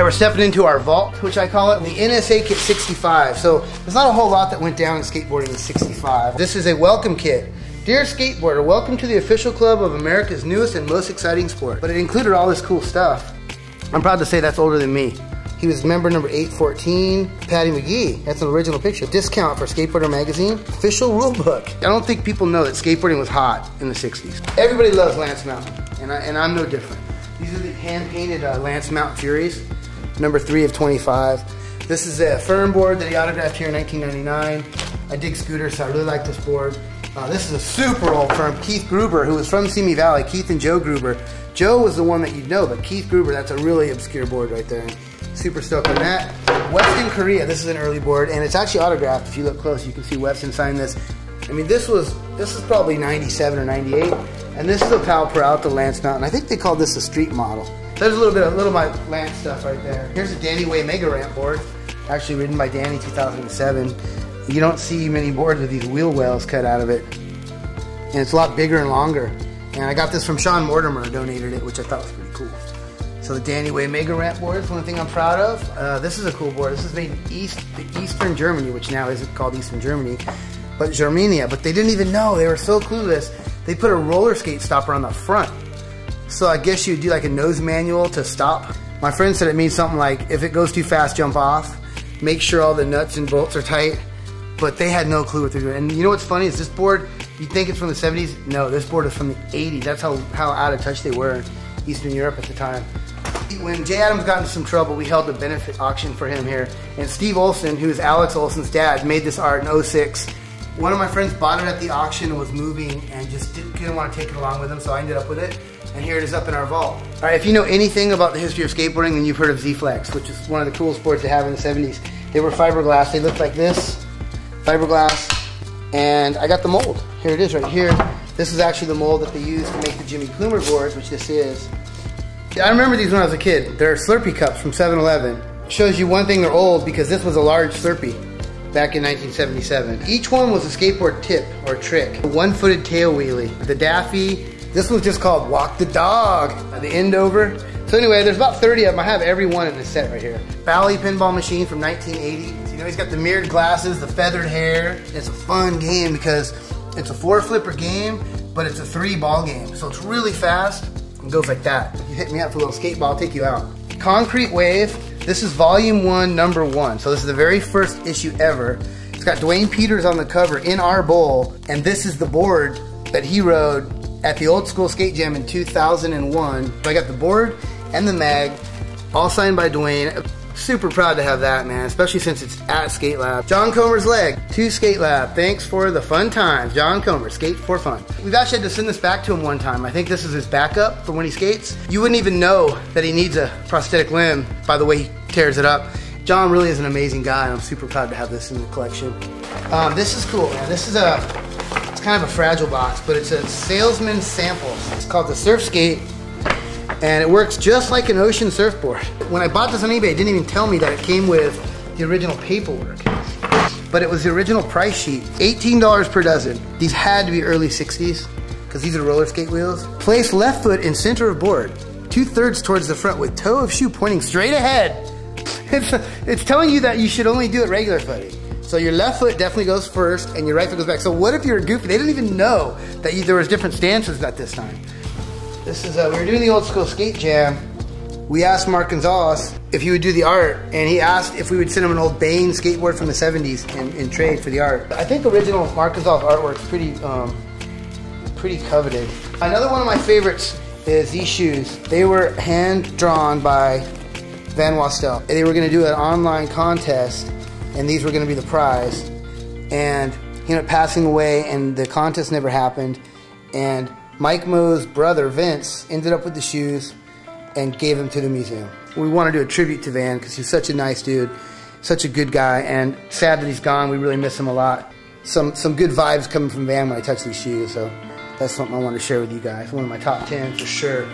we're stepping into our vault, which I call it, the NSA Kit 65. So there's not a whole lot that went down in skateboarding in 65. This is a welcome kit. Dear skateboarder, welcome to the official club of America's newest and most exciting sport. But it included all this cool stuff. I'm proud to say that's older than me. He was member number 814, Patty McGee. That's an original picture. Discount for Skateboarder magazine. Official rule book. I don't think people know that skateboarding was hot in the 60s. Everybody loves Lance Mountain, and I'm no different. These are the hand-painted Lance Mountain Furies, number 3 of 25. This is a firm board that he autographed here in 1999. I dig scooters, so I really like this board. This is a super old firm, Keith Gruber, who was from Simi Valley, Keith and Joe Gruber. Joe was the one that you'd know, but Keith Gruber, that's a really obscure board right there. Super stoked on that. Weston Korea, this is an early board, and it's actually autographed. If you look close, you can see Weston sign this. I mean, this is probably 97 or 98, and this is a Pal Peralta Lance Mountain. I think they called this a street model. There's a little of my Lance stuff right there. Here's a Danny Way Mega Ramp board, actually written by Danny, 2007. You don't see many boards with these wheel wells cut out of it, and it's a lot bigger and longer. And I got this from Sean Mortimer, donated it, which I thought was pretty cool. So the Danny Way Mega Ramp board is one thing I'm proud of. This is a cool board. This is made in Eastern Germany, which now isn't called Eastern Germany, but Germania. But they didn't even know. They were so clueless. They put a roller skate stopper on the front. So I guess you'd do like a nose manual to stop. My friend said it means something like, if it goes too fast, jump off. Make sure all the nuts and bolts are tight. But they had no clue what they're doing. And you know what's funny is this board, you think it's from the 70s? No, this board is from the 80s. That's how out of touch they were in Eastern Europe at the time. When Jay Adams got into some trouble, we held a benefit auction for him here. And Steve Olson, who is Alex Olson's dad, made this art in 06. One of my friends bought it at the auction and was moving and just didn't want to take it along with him, so I ended up with it. And here it is up in our vault. All right, if you know anything about the history of skateboarding, then you've heard of Z-Flex, which is one of the coolest boards to have in the 70s. They were fiberglass. They looked like this, fiberglass. And I got the mold. Here it is right here. This is actually the mold that they used to make the Jimmy Plumer boards, which this is. I remember these when I was a kid. They're Slurpee cups from 7-Eleven. Shows you one thing, they're old because this was a large Slurpee back in 1977. Each one was a skateboard tip or trick. A one-footed tail wheelie. The Daffy, this was just called Walk the Dog. The Endover. So anyway, there's about 30 of them. I have every one in this set right here. Bally pinball machine from 1980. You know, he's got the mirrored glasses, the feathered hair. It's a fun game because it's a 4-flipper game, but it's a 3-ball game. So it's really fast. It goes like that. If you hit me up for a little skate ball, I'll take you out. Concrete Wave. This is volume 1, number 1. So this is the very first issue ever. It's got Dwayne Peters on the cover in our bowl, and this is the board that he rode at the Old School Skate Jam in 2001. So I got the board and the mag, all signed by Dwayne. Super proud to have that, man, especially since it's at Skatelab. John Comer's leg to Skatelab. Thanks for the fun times. John Comer, skate for fun. We've actually had to send this back to him one time. I think this is his backup for when he skates. You wouldn't even know that he needs a prosthetic limb by the way he tears it up. John really is an amazing guy, and I'm super proud to have this in the collection. This is cool, man. This is it's kind of a fragile box, but it's a salesman samples. It's called the Surf Skate. And it works just like an ocean surfboard. When I bought this on eBay, it didn't even tell me that it came with the original paperwork. But it was the original price sheet. $18 per dozen. These had to be early 60s, because these are roller skate wheels. Place left foot in center of board, 2/3 towards the front with toe of shoe pointing straight ahead. It's telling you that you should only do it regular footing. So your left foot definitely goes first, and your right foot goes back. So what if you're goofy? They didn't even know that there was different stances at this time. This is, we were doing the Old School Skate Jam. We asked Mark Gonzalez if he would do the art, and he asked if we would send him an old Bane skateboard from the 70s in trade for the art. I think original Mark Gonzalez artwork's pretty coveted. Another one of my favorites is these shoes. They were hand drawn by Van Wastel. They were gonna do an online contest, and these were gonna be the prize. And he ended up passing away, and the contest never happened. And Mike Moe's brother, Vince, ended up with the shoes and gave them to the museum. We want to do a tribute to Van because he's such a nice dude, such a good guy, and sad that he's gone. We really miss him a lot. Some good vibes coming from Van when I touch these shoes, so that's something I want to share with you guys. One of my top 10 for sure.